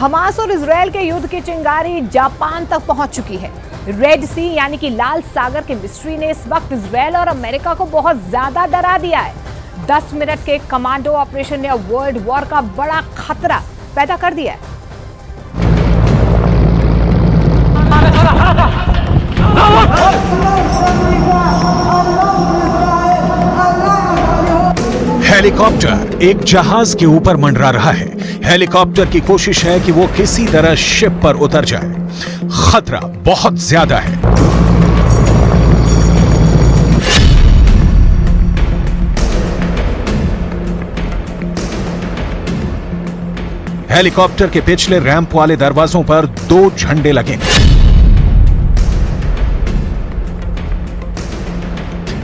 Hamas और Israel के युद्ध की चिंगारी जापान तक पहुंच चुकी है। रेड सी यानी कि लाल सागर के मिस्ट्री ने इस वक्त इजरायल और अमेरिका को बहुत ज्यादा डरा दिया है। 10 मिनट के कमांडो ऑपरेशन ने अब वर्ल्ड वॉर का बड़ा खतरा पैदा कर दिया है। हेलीकॉप्टर एक जहाज के ऊपर मंडरा रहा है। हेलीकॉप्टर की कोशिश है कि वो किसी तरह शिप पर उतर जाए। खतरा बहुत ज्यादा है। हेलीकॉप्टर के पिछले रैंप वाले दरवाजों पर 2 झंडे लगे।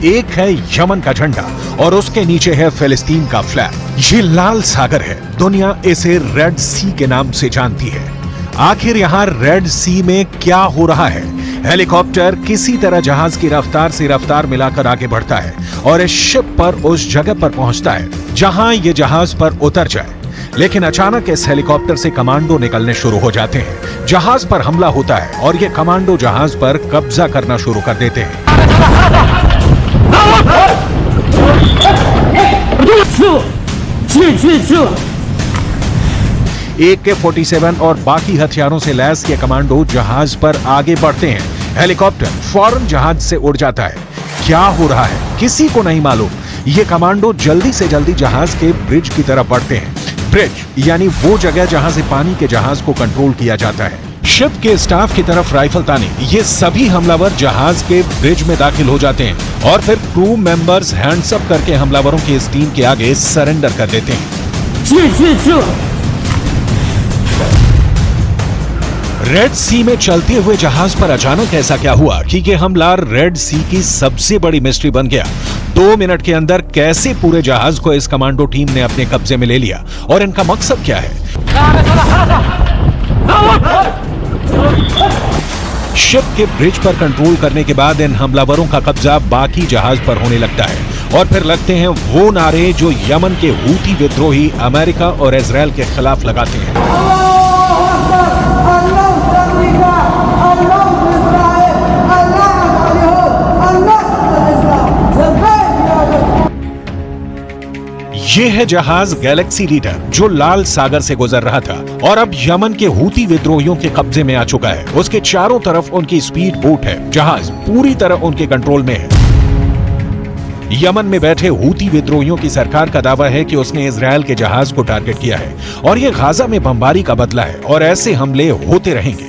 एक है यमन का झंडा और उसके नीचे है फिलिस्तीन का फ्लैग। ये लाल सागर है। दुनिया इसे रेड सी के नाम से जानती है। आखिर यहां रेड सी में क्या हो रहा है? हेलीकॉप्टर किसी तरह जहाज की रफ्तार से रफ्तार मिलाकर आगे बढ़ता है और इस शिप पर उस जगह पर पहुंचता है जहां ये जहाज पर उतर जाए। लेकिन अचानक इस हेलीकॉप्टर से कमांडो निकलने शुरू हो जाते हैं। जहाज पर हमला होता है और ये कमांडो जहाज पर कब्जा करना शुरू कर देते हैं। AK-47 और बाकी हथियारों से लैस ये कमांडो जहाज पर आगे बढ़ते हैं। हेलीकॉप्टर फौरन जहाज से उड़ जाता है। क्या हो रहा है किसी को नहीं मालूम। ये कमांडो जल्दी से जल्दी जहाज के ब्रिज की तरफ बढ़ते हैं। ब्रिज यानी वो जगह जहां से पानी के जहाज को कंट्रोल किया जाता है। शिप के स्टाफ की तरफ राइफल ताने ये सभी हमलावर जहाज के ब्रिज में दाखिल हो जाते हैं और फिर क्रू मेंबर्स हैंड्स अप करके हमलावरों की इस टीम के आगे सरेंडर कर देते हैं। रेड सी में चलते हुए जहाज पर अचानक ऐसा क्या हुआ कि ये हमला रेड सी की सबसे बड़ी मिस्ट्री बन गया। 2 मिनट के अंदर कैसे पूरे जहाज को इस कमांडो टीम ने अपने कब्जे में ले लिया और इनका मकसद क्या है? शिप के ब्रिज पर कंट्रोल करने के बाद इन हमलावरों का कब्जा बाकी जहाज पर होने लगता है और फिर लगते हैं वो नारे जो यमन के हूती विद्रोही अमेरिका और इजरायल के खिलाफ लगाते हैं। ये है जहाज गैलेक्सी लीडर जो लाल सागर से गुजर रहा था और अब यमन के हूती विद्रोहियों के कब्जे में आ चुका है। उसके चारों तरफ उनकी स्पीड बोट है। जहाज पूरी तरह उनके कंट्रोल में है। यमन में बैठे हूती विद्रोहियों की सरकार का दावा है कि उसने इजरायल के जहाज को टारगेट किया है और ये गाजा में बमबारी का बदला है और ऐसे हमले होते रहेंगे।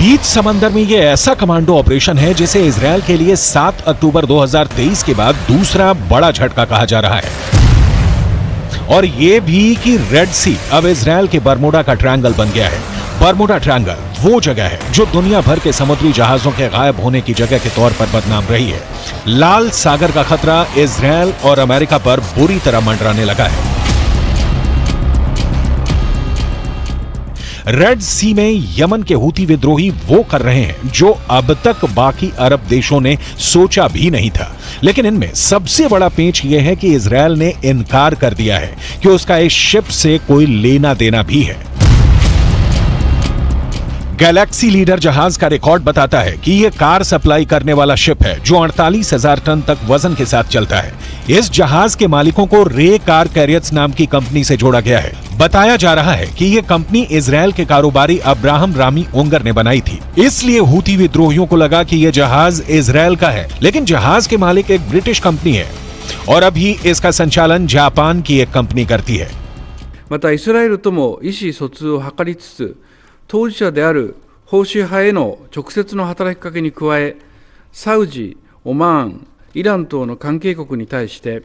बीच समंदर में ये ऐसा कमांडो ऑपरेशन है जिसे इजरायल के लिए 7 अक्टूबर 2023 के बाद दूसरा बड़ा झटका कहा जा रहा है। और ये भी कि रेड सी अब इजरायल के बरमूडा का ट्रायंगल बन गया है। बरमूडा ट्रायंगल वो जगह है जो दुनिया भर के समुद्री जहाजों के गायब होने की जगह के तौर पर बदनाम रही है। लाल सागर का खतरा इजरायल और अमेरिका पर बुरी तरह मंडराने लगा है। रेड सी में यमन के हूती विद्रोही वो कर रहे हैं जो अब तक बाकी अरब देशों ने सोचा भी नहीं था। लेकिन इनमें सबसे बड़ा पेंच यह है कि इजरायल ने इनकार कर दिया है कि उसका इस शिप से कोई लेना देना भी है। गैलेक्सी लीडर जहाज का रिकॉर्ड बताता है कि यह कार सप्लाई करने वाला शिप है जो 48,000 टन तक वजन के साथ चलता है। इस जहाज के मालिकों को रे कार कैरियर्स नाम की कंपनी से जोड़ा गया है। बताया जा रहा है कि यह कंपनी इजरायल के कारोबारी अब्राहम रामी उंगर ने बनाई थी। इसलिए हूती विद्रोहियों को लगा कि यह जहाज इजरायल का है, लेकिन जहाज के मालिक एक ब्रिटिश कंपनी है और अभी इसका संचालन जापान की एक कंपनी करती है। またイスラエルとも意思疎通を図りつつ、当事者である保守派への直接の働きかけに加え、サウジ、オマーン、イラン等の関係国に対して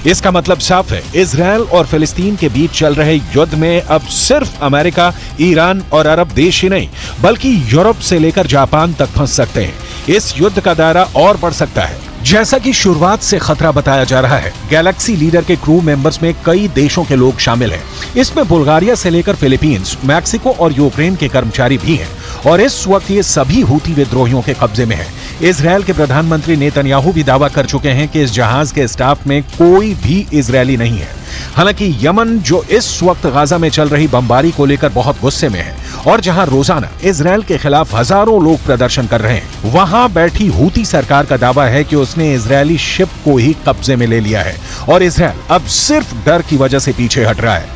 इसका मतलब साफ है, इजराइल और फिलिस्तीन के बीच चल रहे युद्ध में अब सिर्फ अमेरिका, ईरान और अरब देश ही नहीं बल्कि यूरोप से लेकर जापान तक फंस सकते हैं। इस युद्ध का दायरा और बढ़ सकता है। जैसा कि शुरुआत से खतरा बताया जा रहा है, गैलेक्सी लीडर के क्रू मेंबर्स में कई देशों के लोग शामिल हैं। इसमें बुल्गारिया से लेकर फिलीपींस, मैक्सिको और यूक्रेन के कर्मचारी भी हैं और इस वक्त ये सभी हूती विद्रोहियों के कब्जे में है। इजराइल के प्रधानमंत्री नेतन्याहू भी दावा कर चुके हैं कि इस जहाज के स्टाफ में कोई भी इजरायली नहीं है। हालांकि यमन, जो इस वक्त गाजा में चल रही बमबारी को लेकर बहुत गुस्से में है और जहां रोजाना इजराइल के खिलाफ हजारों लोग प्रदर्शन कर रहे हैं, वहां बैठी हूती सरकार का दावा है कि उसने इजरायली शिप को ही कब्जे में ले लिया है और इजराइल अब सिर्फ डर की वजह से पीछे हट रहा है।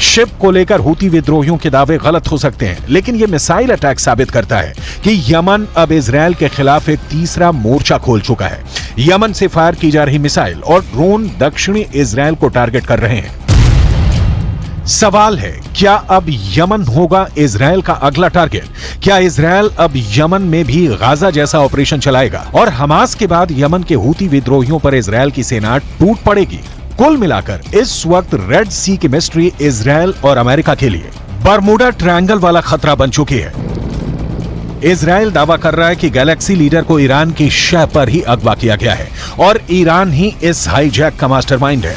शिप को लेकर हूती विद्रोहियों के दावे गलत हो सकते हैं, लेकिन यह मिसाइल अटैक साबित करता है कि यमन अब इजराइल के खिलाफ एक तीसरा मोर्चा खोल चुका है। यमन से फायर की जा रही मिसाइल और ड्रोन दक्षिणी इजराइल को टारगेट कर रहे हैं। सवाल है, क्या अब यमन होगा इजराइल का अगला टारगेट? क्या इजराइल अब यमन में भी गाजा जैसा ऑपरेशन चलाएगा और हमास के बाद यमन के हूती विद्रोहियों पर इजराइल की सेना टूट पड़ेगी? कुल मिलाकर इस वक्त रेड सी की मिस्ट्री इजराइल और अमेरिका के लिए बरमुडा ट्रायंगल वाला खतरा बन चुकी है। इजराइल दावा कर रहा है कि गैलेक्सी लीडर को ईरान की शह पर ही अगवा किया गया है और ईरान ही इस हाईजैक का मास्टरमाइंड है।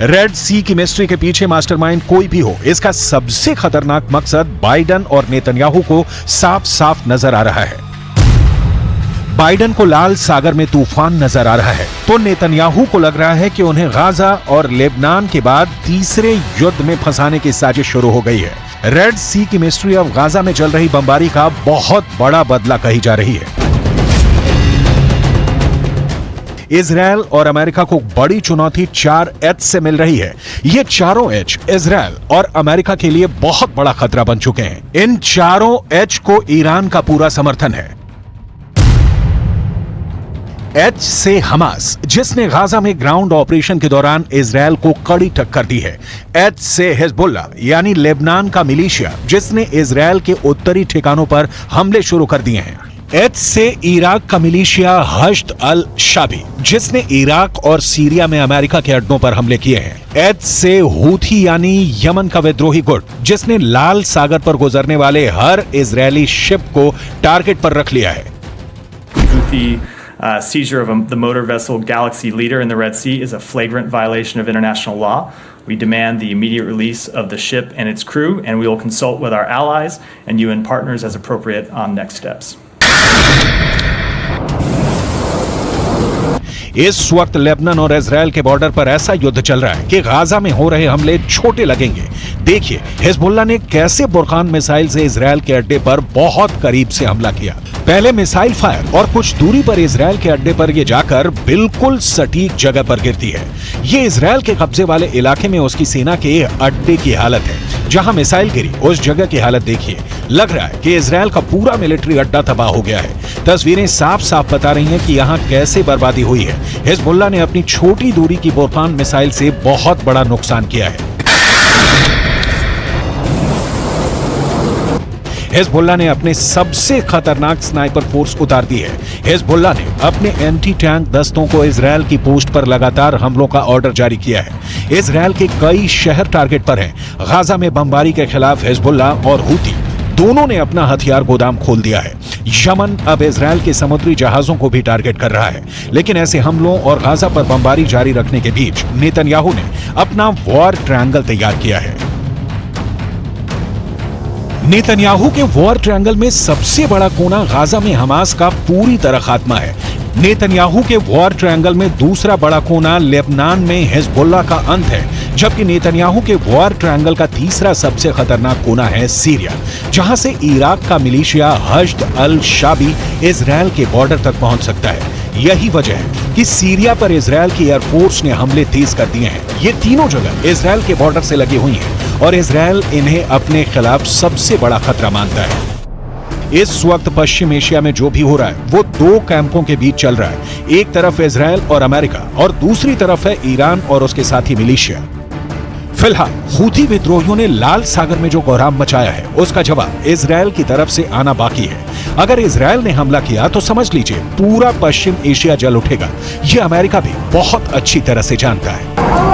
रेड सी की मिस्ट्री के पीछे मास्टरमाइंड कोई भी हो, इसका सबसे खतरनाक मकसद बाइडन और नेतन्याहू को साफ साफ नजर आ रहा है। बाइडन को लाल सागर में तूफान नजर आ रहा है तो नेतन्याहू को लग रहा है कि उन्हें गाजा और लेबनान के बाद तीसरे युद्ध में फंसाने की साजिश शुरू हो गई है। रेड सी की मिस्ट्री अब गाजा में चल रही बमबारी का बहुत बड़ा बदला कही जा रही है। इजराइल और अमेरिका को बड़ी चुनौती 4 एच से मिल रही है। ये चारों एच इजराइल और अमेरिका के लिए बहुत बड़ा खतरा बन चुके हैं। इन चारों एच को ईरान का पूरा समर्थन है। एच से हमास, जिसने गाजा में ग्राउंड ऑपरेशन के दौरान इजराइल को कड़ी टक्कर दी है। एच से हिजबुल्लाह यानी लेबनान का मिलिशिया, जिसने इजराइल के उत्तरी ठिकानों पर हमले शुरू कर दिए हैं। एच से इराक का मिलिशिया हश्द अल शाबी, जिसने इराक और सीरिया में अमेरिका के अड्डों पर हमले किए हैं। एच से हूथी यानी यमन का विद्रोही गुट, जिसने लाल सागर पर गुजरने वाले हर इजरायली शिप को टारगेट पर रख लिया है। Seizure of the motor vessel Galaxy Leader in the Red Sea is a flagrant violation of international law. We demand the immediate release of the ship and its crew, and we will consult with our allies and UN partners as appropriate on next steps. इस वक्त Lebanon और Israel के border पर ऐसा युद्ध चल रहा है कि गाजा में हो रहे हमले छोटे लगेंगे। देखिए हिजबुल्लाह ने कैसे बुरकान मिसाइल से इजराइल के अड्डे पर बहुत करीब से हमला किया। पहले मिसाइल फायर और कुछ दूरी पर इजराइल के अड्डे पर ये जाकर बिल्कुल सटीक जगह पर गिरती है। ये इजराइल के कब्जे वाले इलाके में उसकी सेना के अड्डे की हालत है। जहां मिसाइल गिरी उस जगह की हालत देखिए। लग रहा है कि इजराइल का पूरा मिलिट्री अड्डा तबाह हो गया है। तस्वीरें साफ साफ बता रही हैं कि यहाँ कैसे बर्बादी हुई है। हिजबुल्लाह ने अपनी छोटी दूरी की बुरकान मिसाइल से बहुत बड़ा नुकसान किया है। हिजबुल्लाह ने अपने सबसे खतरनाक स्नाइपर फोर्स उतार दी है। हिजबुल्लाह ने अपने एंटी टैंक दस्तों को इजराइल की पोस्ट पर लगातार हमलों का ऑर्डर जारी किया है। इजराइल के कई शहर टारगेट पर हैं। गाजा में बमबारी के खिलाफ हिजबुल्लाह और हूती दोनों ने अपना हथियार गोदाम खोल दिया है। यमन अब इजराइल के समुद्री जहाजों को भी टारगेट कर रहा है। लेकिन ऐसे हमलों और गाजा पर बमबारी जारी रखने के बीच नेतन्याहू ने अपना वॉर ट्रायंगल तैयार किया है। नेतन्याहू के वॉर ट्रायंगल में सबसे बड़ा कोना गाजा में हमास का पूरी तरह खात्मा है। नेतन्याहू के वॉर ट्रायंगल में दूसरा बड़ा कोना लेबनान में हिजबुल्लाह का अंत है, जबकि नेतन्याहू के वॉर ट्रायंगल का तीसरा सबसे खतरनाक कोना है सीरिया, जहां से इराक का मिलिशिया हश्द अल शाबी इजराइल के बॉर्डर तक पहुंच सकता है। यही वजह है कि सीरिया पर इजराइल की एयरफोर्स ने हमले तेज कर दिए हैं। ये तीनों जगह इजराइल के बॉर्डर से लगी हुई हैं और इजराइल इन्हें अपने खिलाफ सबसे बड़ा खतरा मानता है। इस वक्त पश्चिम एशिया में जो भी हो रहा है वो दो कैंपों के बीच चल रहा है। एक तरफ इजराइल और अमेरिका और दूसरी तरफ है ईरान और उसके साथी मिलिशिया। फिलहाल हूथी विद्रोहियों ने लाल सागर में जो कोहराम मचाया है उसका जवाब इजराइल की तरफ से आना बाकी है। अगर इजराइल ने हमला किया तो समझ लीजिए पूरा पश्चिम एशिया जल उठेगा। ये अमेरिका भी बहुत अच्छी तरह से जानता है।